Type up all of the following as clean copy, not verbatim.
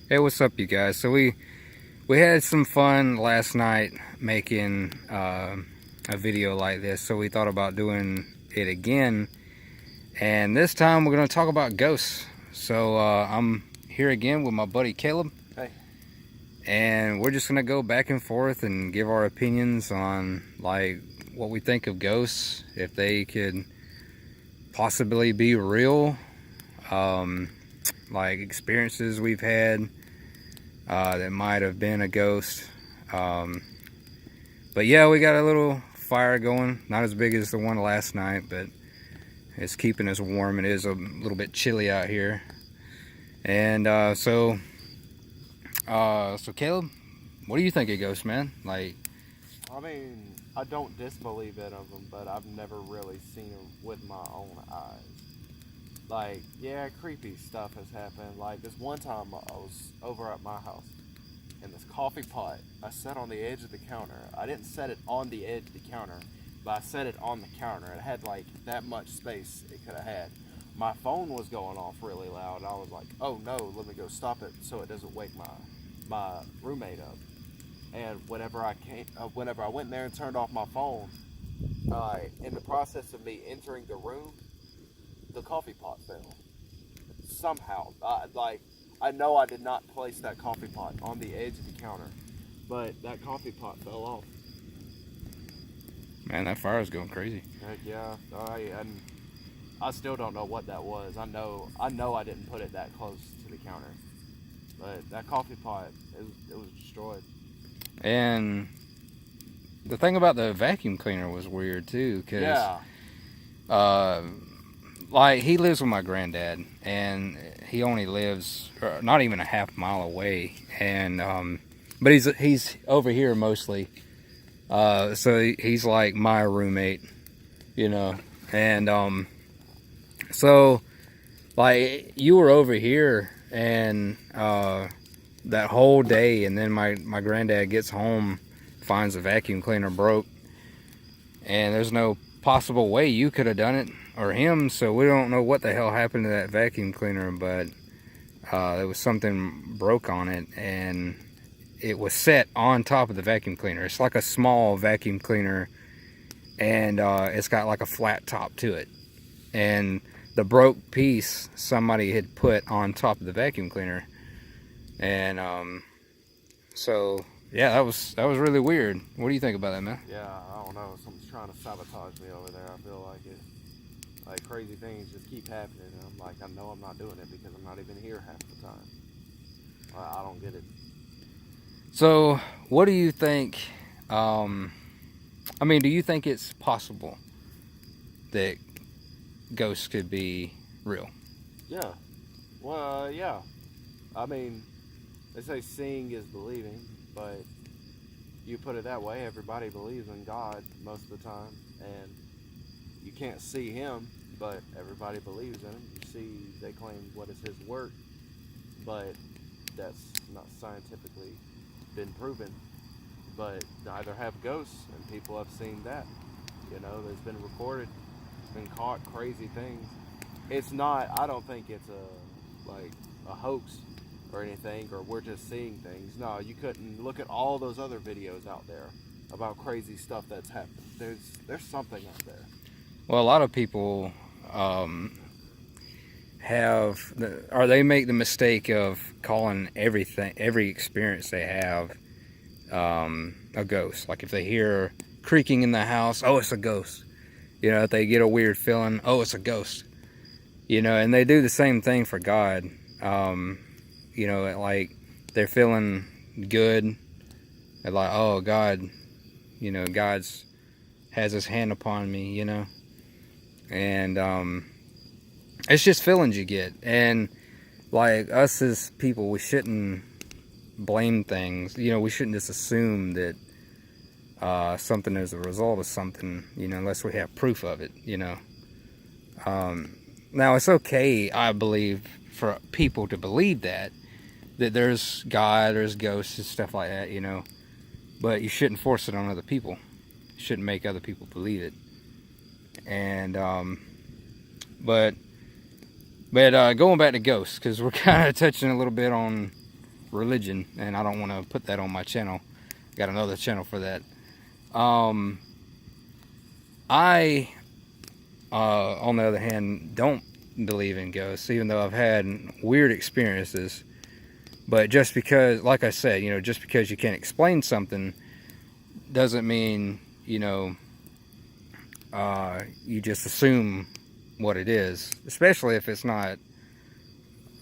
Hey, what's up, you guys? So we had some fun last night making a video like this, so we thought about doing it again. And this time we're going to talk about ghosts. So I'm here again with my buddy Caleb. Hey. And we're just going to go back and forth and give our opinions on like what we think of ghosts, if they could possibly be real, like experiences we've had that might have been a ghost. But yeah, we got a little fire going, not as big as the one last night, but it's keeping us warm. It is a little bit chilly out here. And so Caleb, what do you think of ghosts, man? Like, I mean, I don't disbelieve in them, but I've never really seen them with my own eyes. Like, yeah, creepy stuff has happened. Like, this one time I was over at my house, and this coffee pot I set on the edge of the counter. I didn't set it on the edge of the counter, but I set it on the counter. It had, like, that much space it could have had. My phone was going off really loud. I was like, oh no, let me go stop it so it doesn't wake my roommate up. And whenever I went in there and turned off my phone, in the process of me entering the room, the coffee pot fell. Somehow, I know I did not place that coffee pot on the edge of the counter, but that coffee pot fell off. man, that fire's going crazy. Yeah, and I still don't know what that was. I know I didn't put it that close to the counter, but that coffee pot, it was destroyed. And the thing about the vacuum cleaner was weird too, because Yeah. like, he lives with my granddad, and he only lives not even a half mile away, and but he's over here mostly, so he's like my roommate, you know. And so like, you were over here, and that whole day, and then my granddad gets home, finds the vacuum cleaner broke, and there's no possible way you could have done it or him, so we don't know what the hell happened to that vacuum cleaner, but there was something broke on it, and it was set on top of the vacuum cleaner. It's like a small vacuum cleaner, and it's got like a flat top to it, and the broke piece somebody had put on top of the vacuum cleaner. And so yeah, that was really weird. What do you think about that, man? Yeah, I don't know. Someone's trying to sabotage me over there. I feel like it. Like, crazy things just keep happening. And I'm like, I know I'm not doing it because I'm not even here half the time. I don't get it. So what do you think? I mean, do you think it's possible that ghosts could be real? Yeah. Well, yeah. I mean, they say seeing is believing, but you put it that way, everybody believes in God most of the time, and you can't see Him, but everybody believes in Him. You see, they claim what is His work, but that's not scientifically been proven. But neither have ghosts, and people have seen that. You know, there's been recorded, been caught crazy things. It's not. I don't think it's a hoax or anything, or we're just seeing things. No, you couldn't look at all those other videos out there about crazy stuff that's happened. There's something out there. Well, a lot of people they make the mistake of calling every experience they have a ghost. Like, if they hear creaking in the house, oh, it's a ghost. You know, if they get a weird feeling, oh, it's a ghost. You know, and they do the same thing for God. You know, like, they're feeling good. They're like, oh, God, you know, God's has his hand upon me, you know. And it's just feelings you get. And like, us as people, we shouldn't blame things. You know, we shouldn't just assume that something is a result of something, you know, unless we have proof of it, you know. Now, it's okay, I believe, for people to believe that there's God, there's ghosts and stuff like that, you know. But you shouldn't force it on other people. You shouldn't make other people believe it. And but going back to ghosts, because we're kind of touching a little bit on religion, and I don't want to put that on my channel. Got another channel for that. I, on the other hand, don't believe in ghosts, even though I've had weird experiences. But just because, like I said, you know, just because you can't explain something doesn't mean, you know, you just assume what it is, especially if it's not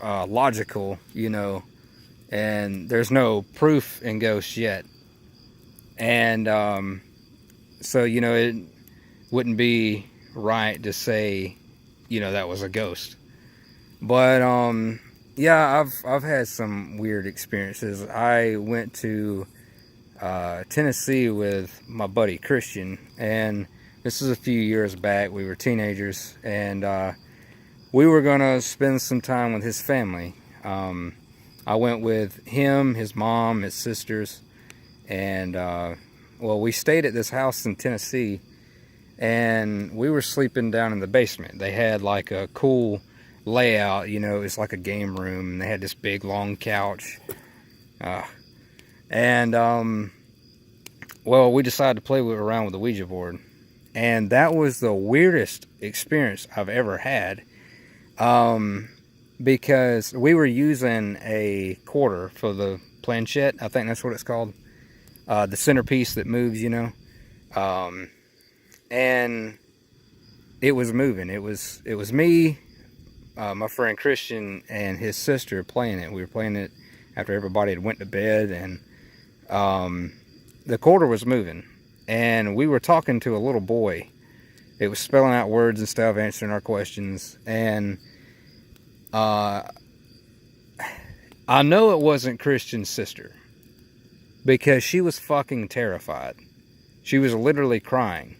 logical, you know, and there's no proof in ghosts yet. And so, you know, it wouldn't be right to say, you know, that was a ghost. But yeah, I've had some weird experiences. I went to Tennessee with my buddy Christian, and this is a few years back. We were teenagers, and we were gonna spend some time with his family. I went with him, his mom, his sisters, and well, we stayed at this house in Tennessee, and we were sleeping down in the basement. They had like a cool layout, you know, it's like a game room, and they had this big long couch. Well, we decided to play around with the Ouija board, and that was the weirdest experience I've ever had, because we were using a quarter for the planchette. I think that's what it's called, the centerpiece that moves, you know, and it was moving. It was me, my friend Christian, and his sister playing it. We were playing it after everybody had went to bed, and the quarter was moving, and we were talking to a little boy. It was spelling out words and stuff, answering our questions, and I know it wasn't Christian's sister, because she was fucking terrified. She was literally crying.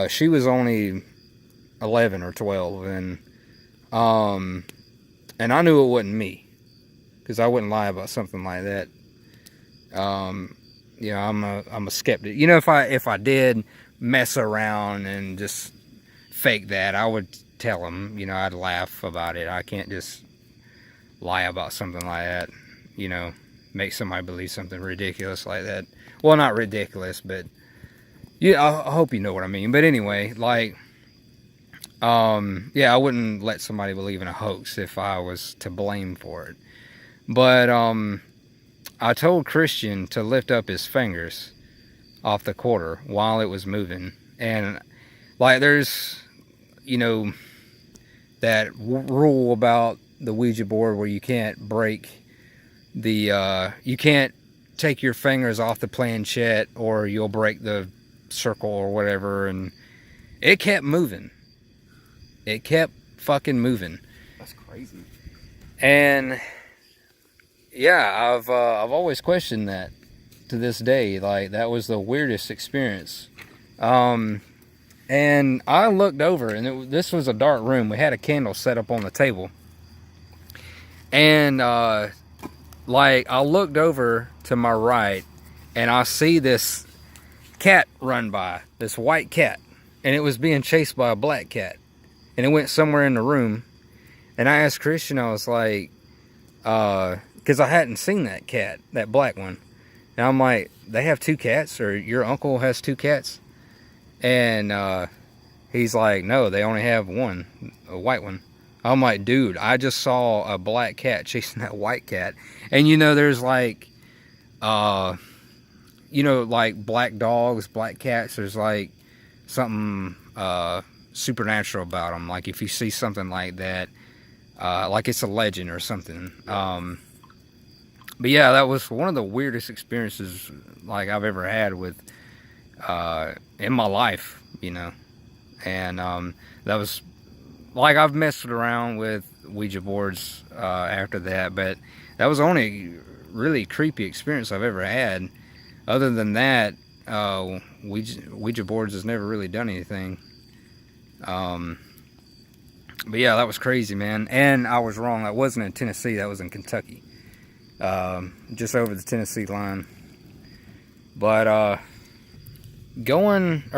She was only 11 or 12, and I knew it wasn't me, because I wouldn't lie about something like that. You know, I'm a skeptic. You know, if I did mess around and just fake that, I would tell them. You know, I'd laugh about it. I can't just lie about something like that. You know, make somebody believe something ridiculous like that. Well, not ridiculous, but yeah, I hope you know what I mean. But anyway, like, yeah, I wouldn't let somebody believe in a hoax if I was to blame for it. But I told Christian to lift up his fingers off the quarter while it was moving. And like, there's, you know, that rule about the Ouija board where you can't break the, you can't take your fingers off the planchette or you'll break the circle or whatever. And it kept moving. It kept fucking moving. That's crazy. And yeah, I've always questioned that to this day. Like, that was the weirdest experience. And I looked over, and this was a dark room. We had a candle set up on the table, and like, I looked over to my right, and I see this cat run by, this white cat, and it was being chased by a black cat, and it went somewhere in the room. And I asked Christian, I was like, because I hadn't seen that cat, that black one. And I'm like, they have two cats, or your uncle has two cats? And he's like, no, they only have one, a white one. I'm like, dude, I just saw a black cat chasing that white cat. And you know, there's like, you know, like black dogs, black cats, there's like something supernatural about them. Like, if you see something like that, like it's a legend or something. But yeah, that was one of the weirdest experiences like I've ever had with in my life, you know. And that was like, I've messed around with Ouija boards after that, but that was the only really creepy experience I've ever had. Other than that, Ouija boards has never really done anything. But yeah, that was crazy, man. And I was wrong. That wasn't in Tennessee. That was in Kentucky. Just over the Tennessee line. But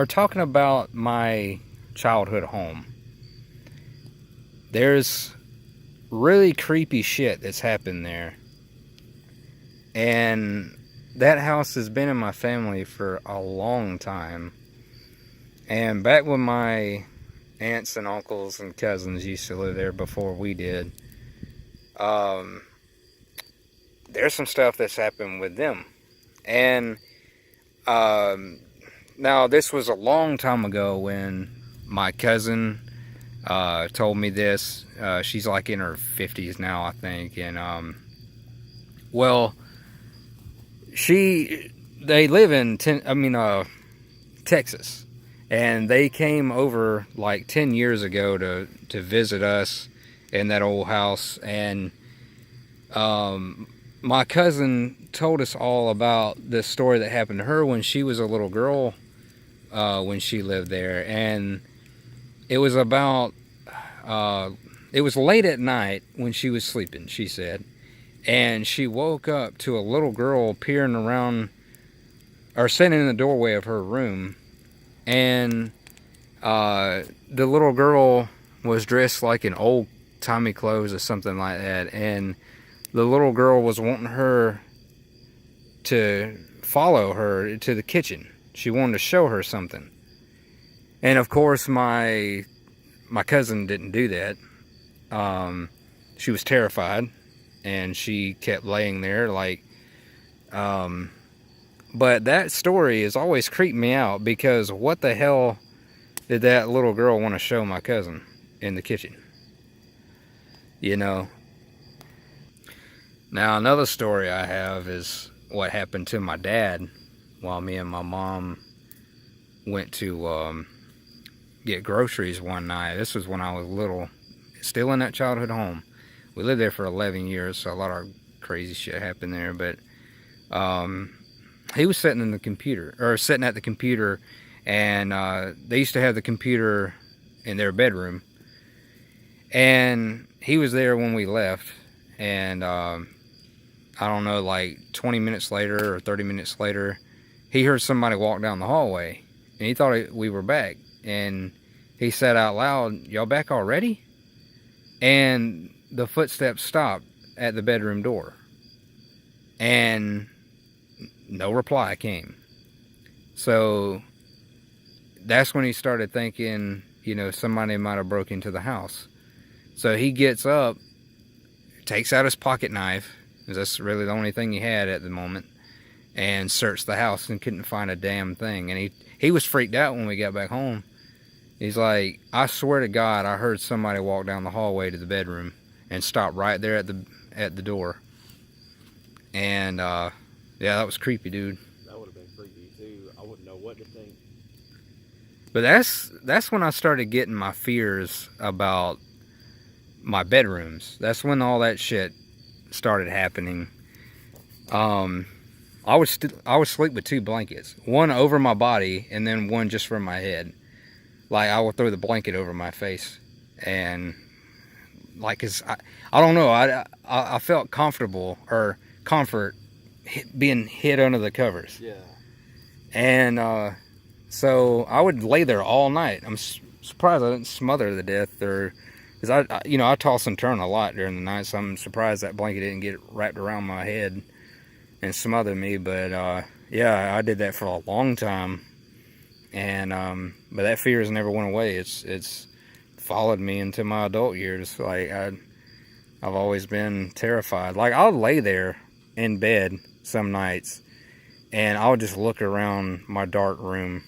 talking about my childhood home, there's really creepy shit that's happened there And that house has been in my family for a long time. And back when my aunts and uncles and cousins used to live there before we did, um, there's some stuff that's happened with them. And um, now this was a long time ago when my cousin told me this. She's like in her 50s now, I think. And well, they live in Texas, and they came over like 10 years ago to visit us in that old house. And my cousin told us all about this story that happened to her when she was a little girl, when she lived there. And it was about it was late at night when she was sleeping, she said, and she woke up to a little girl peering around or sitting in the doorway of her room. And the little girl was dressed like in old timey clothes or something like that. And the little girl was wanting her to follow her to the kitchen. She wanted to show her something. And of course, my cousin didn't do that. She was terrified, and she kept laying there like. But that story has always creeped me out, because what the hell did that little girl want to show my cousin in the kitchen? You know. Now, another story I have is what happened to my dad while me and my mom went to get groceries one night. This was when I was little, still in that childhood home. We lived there for 11 years, so a lot of crazy shit happened there. But he was sitting at the computer, and they used to have the computer in their bedroom. And he was there when we left, and I don't know, like 20 minutes later or 30 minutes later, he heard somebody walk down the hallway, and he thought we were back. And he said out loud, "Y'all back already?" And the footsteps stopped at the bedroom door, and no reply came. So that's when he started thinking, somebody might have broke into the house. So he gets up, takes out his pocket knife, because that's really the only thing he had at the moment, and searched the house and couldn't find a damn thing. And he was freaked out when we got back home. He's like, "I swear to God, I heard somebody walk down the hallway to the bedroom and stop right there at the door." And yeah, that was creepy, dude. That would have been creepy too. I wouldn't know what to think. But that's when I started getting my fears about my bedrooms. That's when all that shit started happening. I would sleep with two blankets, one over my body and then one just for my head. Like, I would throw the blanket over my face, and like, 'cause I don't know, I felt comfortable or comfort being hid under the covers. Yeah. And so I would lay there all night. I'm surprised I didn't smother to death, or because I toss and turn a lot during the night, so I'm surprised that blanket didn't get wrapped around my head and smother me. But yeah, I did that for a long time, and but that fear has never went away. It's followed me into my adult years. Like, I've always been terrified. Like, I'll lay there in bed some nights, and I'll just look around my dark room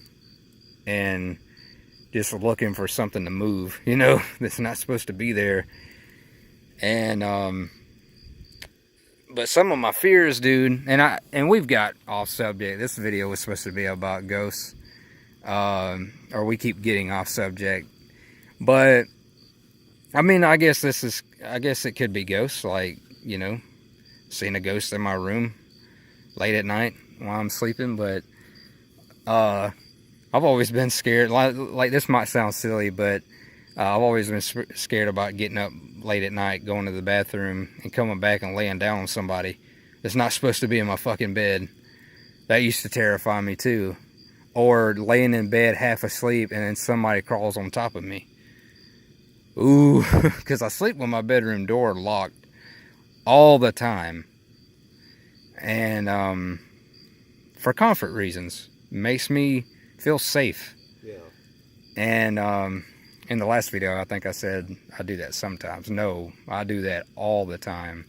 and just looking for something to move, that's not supposed to be there. And but some of my fears, dude, and we've got off subject. This video was supposed to be about ghosts, or we keep getting off subject. But I mean, I guess it could be ghosts, like, seeing a ghost in my room late at night while I'm sleeping. But I've always been scared. Like, this might sound silly, but I've always been scared about getting up late at night, going to the bathroom, and coming back and laying down on somebody that's not supposed to be in my fucking bed. That used to terrify me too. Or laying in bed half asleep and then somebody crawls on top of me. Ooh, because I sleep with my bedroom door locked all the time. and for comfort reasons, makes me feel safe. Yeah. And in the last video, I think I said I do that sometimes. No, I do that all the time.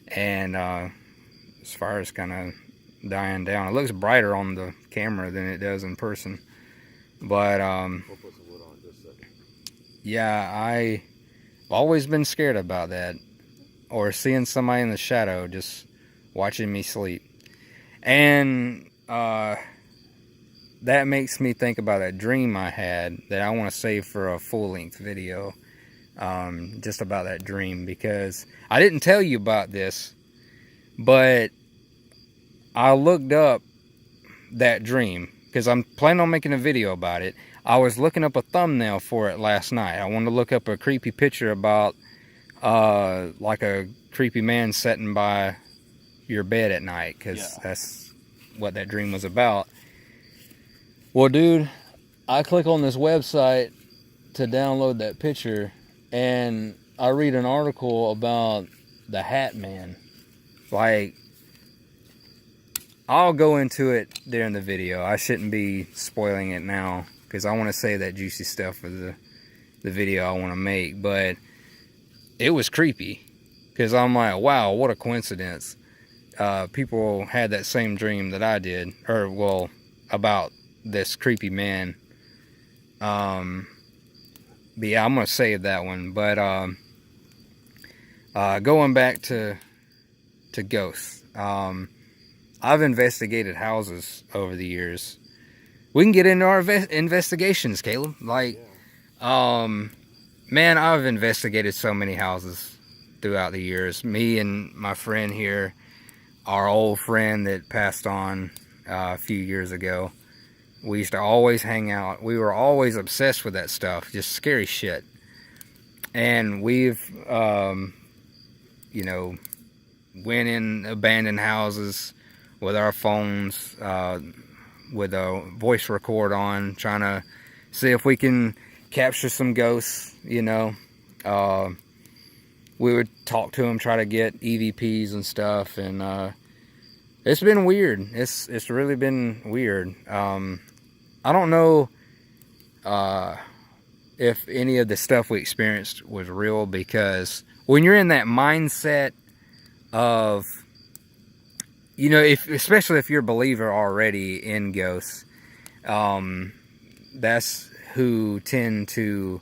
And as far as kind of dying down, it looks brighter on the camera than it does in person. But We'll put some wood on just a second. yeah, I've always been scared about that, or seeing somebody in the shadow just watching me sleep. And that makes me think about a dream I had that I want to save for a full-length video, just about that dream, because I didn't tell you about this, but I looked up that dream because I'm planning on making a video about it. I was looking up a thumbnail for it last night. I wanted to look up a creepy picture about like a creepy man sitting by your bed at night, because that's what that dream was about. Well, dude, I click on this website to download that picture, and I read an article about the Hat Man. Like, I'll go into it during the video. I shouldn't be spoiling it now, because I want to save that juicy stuff for the video I want to make. But it was creepy, because I'm like, wow, what a coincidence. People had that same dream that I did, or, well, about this creepy man. But yeah, I'm gonna save that one. But going back to ghosts, I've investigated houses over the years. We can get into our investigations, Caleb. Like, man, I've investigated so many houses throughout the years. Me and my friend here, our old friend that passed on a few years ago, we used to always hang out. We were always obsessed with that stuff, just scary shit. And we've, you know, went in abandoned houses with our phones, with a voice record on, trying to see if we can capture some ghosts, you know. We would talk to them, try to get EVPs and stuff, and it's been weird. It's really been weird. I don't know if any of the stuff we experienced was real, because when you're in that mindset of, you know, especially if you're a believer already in ghosts, that's who tend to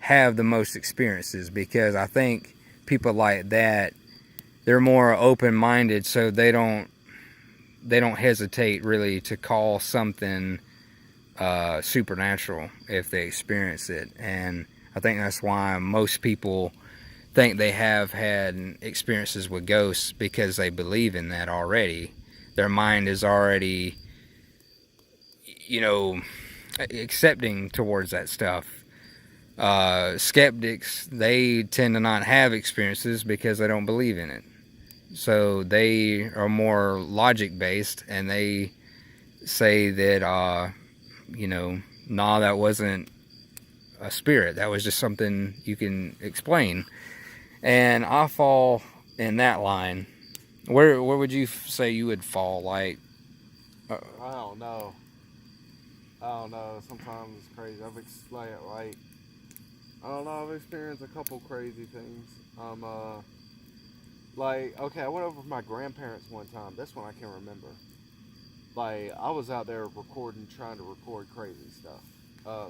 have the most experiences, because I think people like that, they're more open-minded, so they don't hesitate really to call something supernatural if they experience it. And I think that's why most people think they have had experiences with ghosts, because they believe in that already. Their mind is already, you know, accepting towards that stuff. Skeptics, they tend to not have experiences because they don't believe in it. So they are more logic based, and they say that, you know, nah, that wasn't a spirit. That was just something you can explain. And I fall in that line. Where would you say you would fall? Like, I don't know. Sometimes it's crazy. Like, I don't know. I've experienced a couple crazy things. Like, okay, I went over with my grandparents one time. This one I can remember. Like, I was out there trying to record crazy stuff.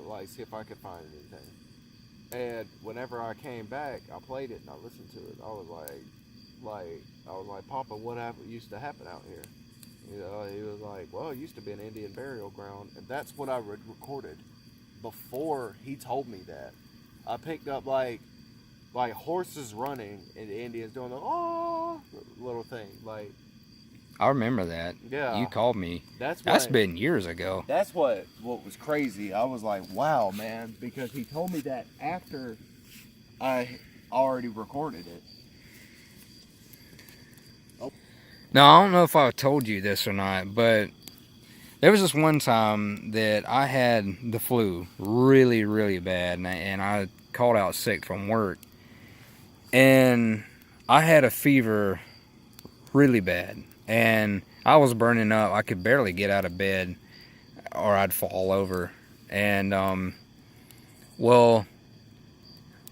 Like, see if I could find anything. And whenever I came back, I played it and I listened to it. I was like, Papa, what used to happen out here? You know, he was like, well, it used to be an Indian burial ground, and that's what I recorded before he told me that. I picked up like horses running and the Indians doing the little thing. Like, I remember that. Yeah. You called me. That's been years ago. That's what was crazy. I was like, wow, man, because he told me that after I already recorded it. Oh. Now, I don't know if I told you this or not, but there was this one time that I had the flu really, really bad, and I called out sick from work. And I had a fever really bad. and I was burning up. I could barely get out of bed, or I'd fall over. And well,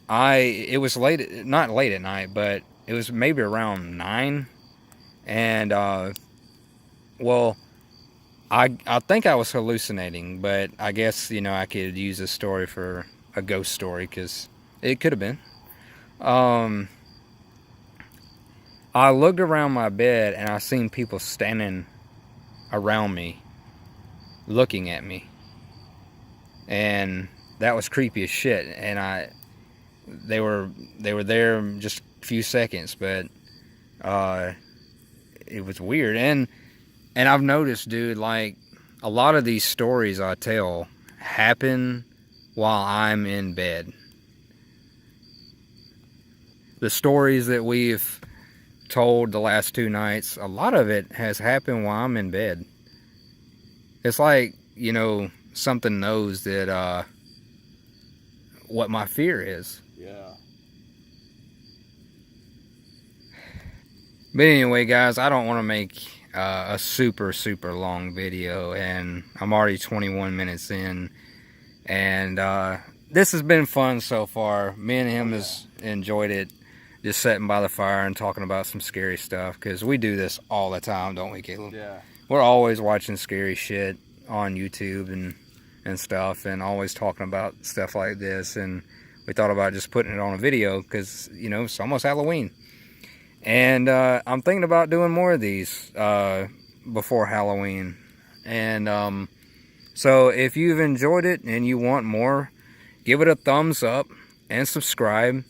it was late, not late at night, but it was maybe around 9, and well, I think I was hallucinating, but I guess, you know, I could use this story for a ghost story, because it could have been. I looked around my bed and I seen people standing around me, looking at me, and that was creepy as shit. And they were there just a few seconds, but it was weird. And I've noticed, dude, like, a lot of these stories I tell happen while I'm in bed. The stories that we've told the last 2 nights, a lot of it has happened while I'm in bed. It's like, you know, something knows that what my fear is. Yeah. But anyway, guys, I don't want to make a super long video, and I'm already 21 minutes in, and this has been fun so far. Me and him has enjoyed it, just sitting by the fire and talking about some scary stuff, because we do this all the time, don't we, Caleb? Yeah. We're always watching scary shit on YouTube and stuff, and always talking about stuff like this. And we thought about just putting it on a video, because, you know, it's almost Halloween. And I'm thinking about doing more of these before Halloween. And so if you've enjoyed it and you want more, give it a thumbs up and subscribe.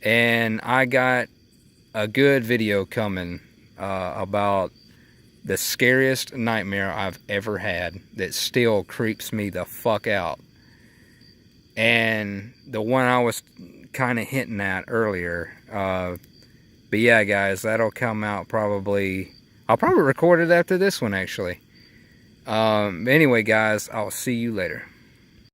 And I got a good video coming about the scariest nightmare I've ever had that still creeps me the fuck out. And the one I was kind of hinting at earlier. But yeah, guys, that'll come out probably... I'll probably record it after this one, actually. Anyway, guys, I'll see you later.